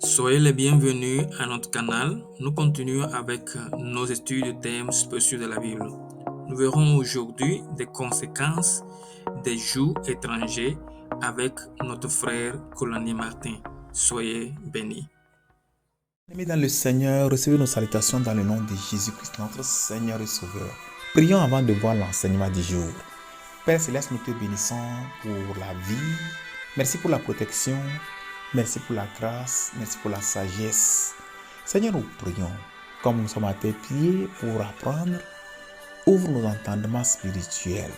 Soyez les bienvenus à notre canal. Nous continuons avec nos études de thèmes spéciaux de la Bible. Nous verrons aujourd'hui des conséquences des jours étrangers avec notre frère Colani Martin. Soyez bénis. Amis dans le Seigneur, recevez nos salutations dans le nom de Jésus-Christ, notre Seigneur et Sauveur. Prions avant de voir l'enseignement du jour. Père Céleste, nous te bénissons pour la vie. Merci pour la protection. Merci pour la grâce. Merci pour la sagesse. Seigneur, nous prions, comme nous sommes à tes pieds pour apprendre, ouvre nos entendements spirituels.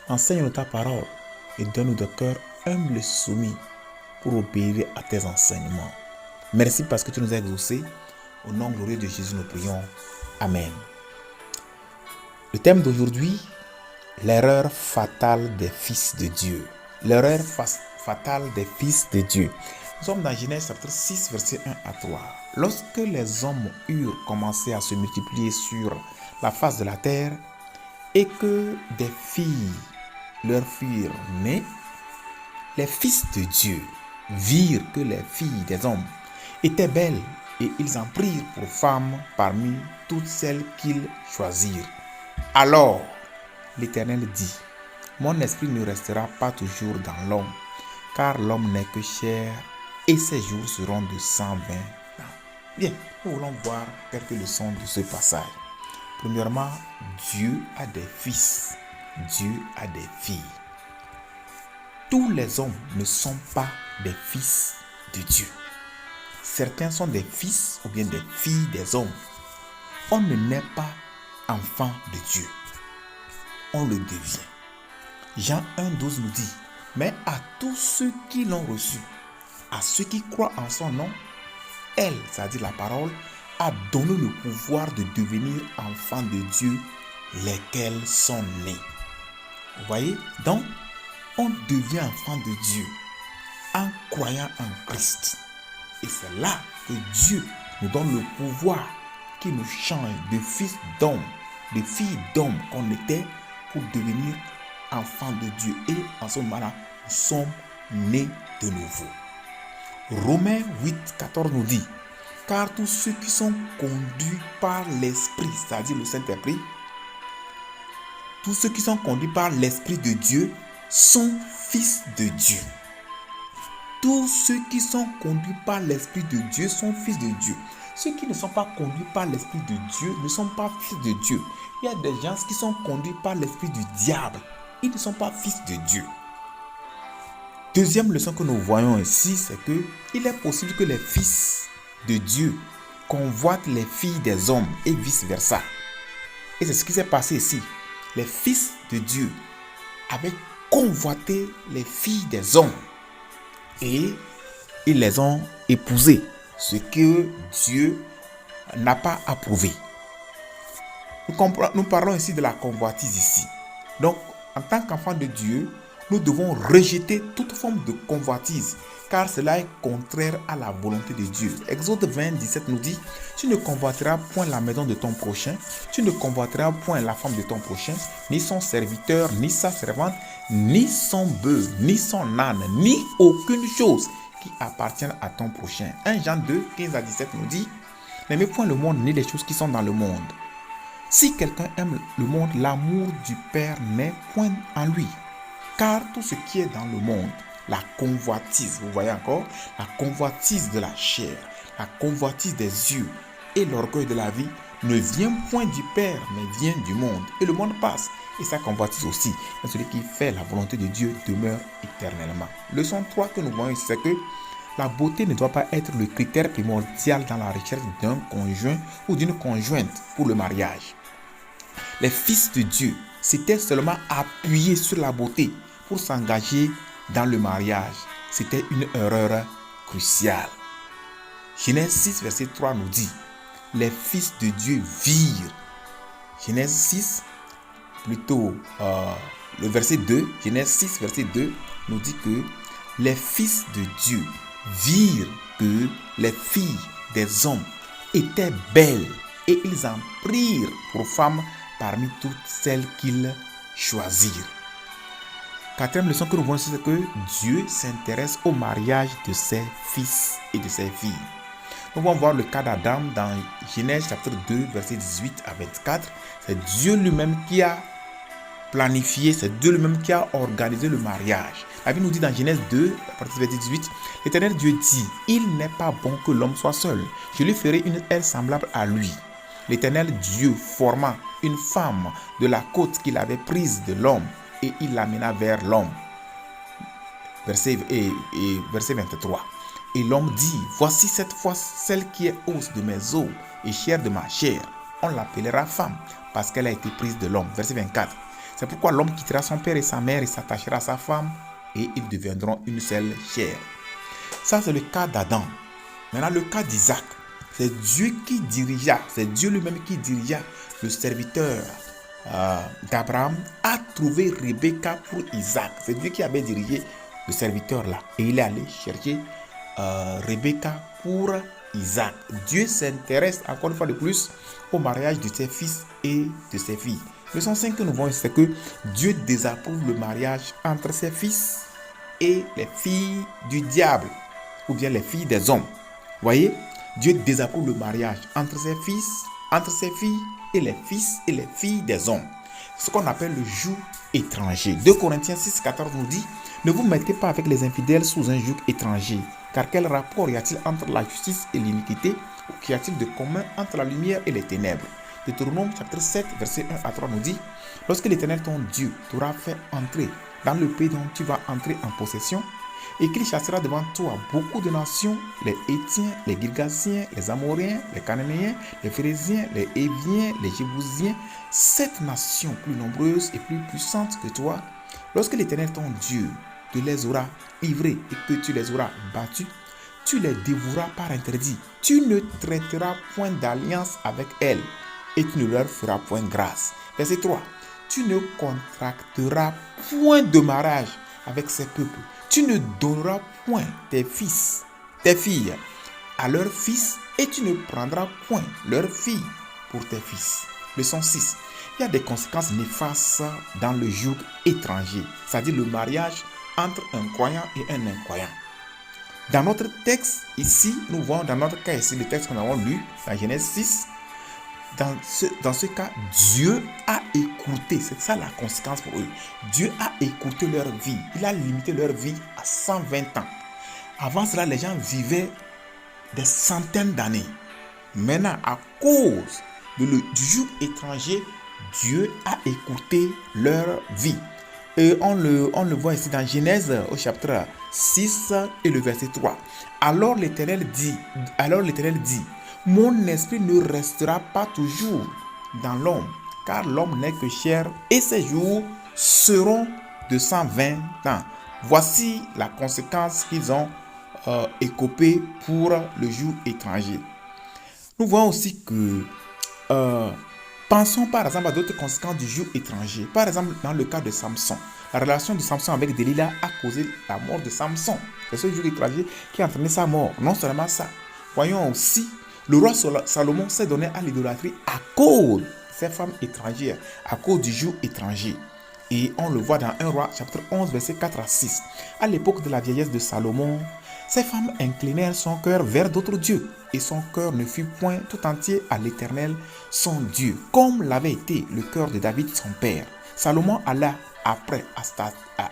Enseigne-nous ta parole et donne-nous de cœur humble et soumis pour obéir à tes enseignements. Merci parce que tu nous as exaucés. Au nom glorieux de Jésus, nous prions. Amen. Le thème d'aujourd'hui, l'erreur fatale des fils de Dieu. L'erreur fatale des fils de Dieu. Nous sommes dans Genèse chapitre 6, versets 1 à 3. Lorsque les hommes eurent commencé à se multiplier sur la face de la terre et que des filles leur furent nées, les fils de Dieu virent que les filles des hommes étaient belles et ils en prirent pour femmes parmi toutes celles qu'ils choisirent. Alors, l'Éternel dit, mon esprit ne restera pas toujours dans l'homme, car l'homme n'est que chair et ses jours seront de 120 ans. Bien, nous voulons voir quelques leçons de ce passage. Premièrement, Dieu a des fils, Dieu a des filles. Tous les hommes ne sont pas des fils de Dieu. Certains sont des fils ou bien des filles des hommes. On ne naît pas enfant de Dieu. On le devient. Jean 1,12 nous dit, mais à tous ceux qui l'ont reçu, à ceux qui croient en son nom, elle, c'est-à-dire la parole, a donné le pouvoir de devenir enfants de Dieu, lesquels sont nés. Vous voyez? Donc, on devient enfant de Dieu en croyant en Christ. Et c'est là que Dieu nous donne le pouvoir qui nous change de fils d'homme, de filles d'homme qu'on était pour devenir enfants de Dieu. Et en ce moment-là, nous sommes nés de nouveau. Romains 8, 14 nous dit, car tous ceux qui sont conduits par l'Esprit, c'est-à-dire le Saint-Esprit, tous ceux qui sont conduits par l'Esprit de Dieu sont fils de Dieu. Tous ceux qui sont conduits par l'Esprit de Dieu sont fils de Dieu. Ceux qui ne sont pas conduits par l'Esprit de Dieu ne sont pas fils de Dieu. Il y a des gens qui sont conduits par l'Esprit du diable. Ils ne sont pas fils de Dieu. Deuxième leçon que nous voyons ici, c'est que il est possible que les fils de Dieu convoitent les filles des hommes et vice-versa. Et c'est ce qui s'est passé ici. Les fils de Dieu avaient convoité les filles des hommes. Et ils les ont épousés, ce que Dieu n'a pas approuvé. Nous parlons ici de la convoitise ici. Donc, en tant qu'enfants de Dieu, nous devons rejeter toute forme de convoitise, car cela est contraire à la volonté de Dieu. Exode 20, 17 nous dit, tu ne convoiteras point la maison de ton prochain, tu ne convoiteras point la femme de ton prochain, ni son serviteur, ni sa servante, ni son bœuf, ni son âne, ni aucune chose qui appartienne à ton prochain. 1 Jean 2, 15 à 17 nous dit, n'aimez point le monde ni les choses qui sont dans le monde. Si quelqu'un aime le monde, l'amour du Père n'est point en lui. Car tout ce qui est dans le monde, la convoitise, vous voyez encore, la convoitise de la chair, la convoitise des yeux et l'orgueil de la vie ne vient point du Père, mais vient du monde. Et le monde passe, et sa convoitise aussi. Mais celui qui fait la volonté de Dieu demeure éternellement. Leçon 3 que nous voyons ici, c'est que la beauté ne doit pas être le critère primordial dans la recherche d'un conjoint ou d'une conjointe pour le mariage. Les fils de Dieu s'étaient seulement appuyés sur la beauté pour s'engager dans le mariage. C'était une erreur cruciale. Genèse 6, verset 3 nous dit, les fils de Dieu virent. Genèse 6, plutôt le verset 2, Genèse 6, verset 2 nous dit que les fils de Dieu virent que les filles des hommes étaient belles et ils en prirent pour femmes parmi toutes celles qu'ils choisirent. Quatrième leçon que nous voyons, c'est que Dieu s'intéresse au mariage de ses fils et de ses filles. Nous allons voir le cas d'Adam dans Genèse chapitre 2, verset 18 à 24. C'est Dieu lui-même qui a planifié, c'est Dieu lui-même qui a organisé le mariage. La Bible nous dit dans Genèse 2, à partir du verset 18, l'Éternel Dieu dit, « Il n'est pas bon que l'homme soit seul. Je lui ferai une aile semblable à lui. » L'Éternel Dieu forma une femme de la côte qu'il avait prise de l'homme et il l'amena vers l'homme. Verset 23. Et l'homme dit, « Voici cette fois celle qui est os de mes os et chair de ma chair. On l'appellera femme parce qu'elle a été prise de l'homme. » Verset 24. C'est pourquoi l'homme quittera son père et sa mère et s'attachera à sa femme et ils deviendront une seule chair. Ça, c'est le cas d'Adam. Maintenant, le cas d'Isaac. C'est Dieu qui dirigea, c'est Dieu lui-même qui dirigea le serviteur d'Abraham à trouver Rebecca pour Isaac. C'est Dieu qui avait dirigé le serviteur là. Et il est allé chercher Rebecca pour Isaac. Dieu s'intéresse encore une fois de plus au mariage de ses fils et de ses filles. Leçon 5 que nous voyons, c'est que Dieu désapprouve le mariage entre ses fils et les filles du diable, ou bien les filles des hommes. Voyez, Dieu désapprouve le mariage entre ses fils, entre ses filles et les fils et les filles des hommes. Ce qu'on appelle le joug étranger. 2 Corinthiens 6, 14 nous dit, « Ne vous mettez pas avec les infidèles sous un joug étranger, car quel rapport y a-t-il entre la justice et l'iniquité, ou qu'y a-t-il de commun entre la lumière et les ténèbres ?» Deutéronome chapitre 7, verset 1 à 3 nous dit, « Lorsque l'Éternel ton Dieu t'aura fait entrer dans le pays dont tu vas entrer en possession, et qu'il chassera devant toi beaucoup de nations, les Hétiens, les Girgasiens, les Amoréens, les Cananéens, les Phérésiens, les Héviens, les Jébusiens, 7 nations plus nombreuses et plus puissantes que toi, lorsque l'Éternel ton Dieu te les aura livrés et que tu les auras battus, tu les dévoueras par interdit. Tu ne traiteras point d'alliance avec elles et tu ne leur feras point grâce. » Verset 3. « Tu ne contracteras point de mariage avec ces peuples. Tu ne donneras point tes fils, tes filles à leurs fils et tu ne prendras point leurs filles pour tes fils. » Leçon 6. Il y a des conséquences néfastes dans le joug étranger, c'est-à-dire le mariage entre un croyant et un incroyant. Dans notre texte ici, nous voyons dans notre cas ici, le texte que nous avons lu dans Genèse 6, dans ce cas, Dieu a écourté, c'est ça la conséquence pour eux. Dieu a écourté leur vie, il a limité leur vie à 120 ans. Avant cela, les gens vivaient des centaines d'années. Maintenant, à cause du joug étranger, Dieu a écourté leur vie. Et on le voit ici dans Genèse au chapitre 6 et le verset 3. Alors l'Éternel dit, mon esprit ne restera pas toujours dans l'homme, car l'homme n'est que chair et ses jours seront de 120 ans. Voici la conséquence qu'ils ont écopé pour le joug étranger. Nous voyons aussi que pensons par exemple à d'autres conséquences du joug étranger. Par exemple, dans le cas de Samson, la relation de Samson avec Delilah a causé la mort de Samson. C'est ce joug étranger qui a entraîné sa mort. Non seulement ça, voyons aussi, le roi Salomon s'est donné à l'idolâtrie à cause de ces femmes étrangères, à cause du joug étranger. Et on le voit dans 1 Roi chapitre 11, verset 4 à 6. À l'époque de la vieillesse de Salomon, ces femmes inclinèrent son cœur vers d'autres dieux, et son cœur ne fut point tout entier à l'Éternel, son Dieu, comme l'avait été le cœur de David, son père. Salomon alla après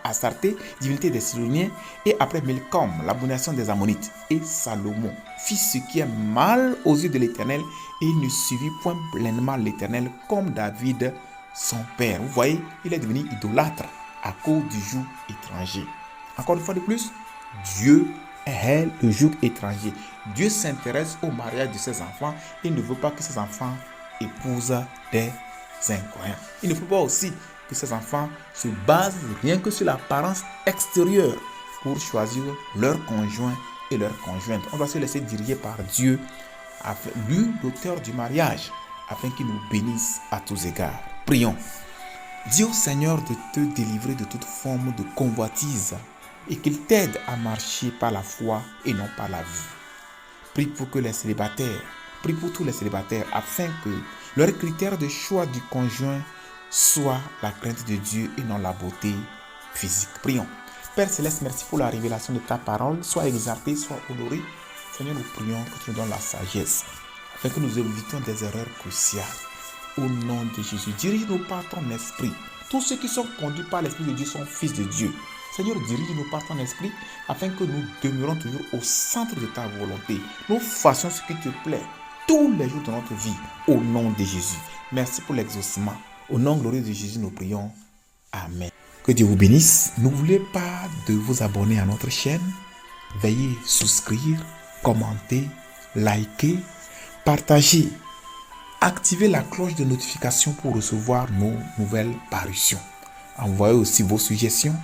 Astarté, divinité des Sidoniens, et après Milcom, l'abomination des Ammonites. Et Salomon fit ce qui est mal aux yeux de l'Éternel, et il ne suivit point pleinement l'Éternel comme David, son père. Vous voyez, il est devenu idolâtre à cause du joug étranger. Encore une fois de plus, Dieu est le joug étranger. Dieu s'intéresse au mariage de ses enfants et ne veut pas que ses enfants épousent des incroyants. Il ne faut pas aussi que ces enfants se basent rien que sur l'apparence extérieure pour choisir leur conjoint et leur conjointe. On doit se laisser diriger par Dieu, lui, l'auteur du mariage, afin qu'il nous bénisse à tous égards. Prions. Dis au Seigneur de te délivrer de toute forme de convoitise et qu'il t'aide à marcher par la foi et non par la vue. Prie pour que les célibataires, prie pour tous les célibataires afin que leur critère de choix du conjoint soit la crainte de Dieu et non la beauté physique. Prions. Père Céleste, merci pour la révélation de ta parole. Sois exalté, sois honoré. Seigneur, nous prions que tu nous donnes la sagesse, afin que nous évitions des erreurs cruciales. Au nom de Jésus, dirige-nous par ton esprit. Tous ceux qui sont conduits par l'Esprit de Dieu sont fils de Dieu. Seigneur, dirige-nous par ton esprit, afin que nous demeurions toujours au centre de ta volonté. Nous fassions ce qui te plaît tous les jours de notre vie, au nom de Jésus. Merci pour l'exaucement. Au nom glorieux de Jésus, nous prions. Amen. Que Dieu vous bénisse. N'oubliez pas de vous abonner à notre chaîne. Veuillez souscrire, commenter, liker, partager. Activez la cloche de notification pour recevoir nos nouvelles parutions. Envoyez aussi vos suggestions,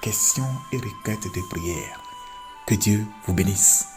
questions et requêtes de prière. Que Dieu vous bénisse.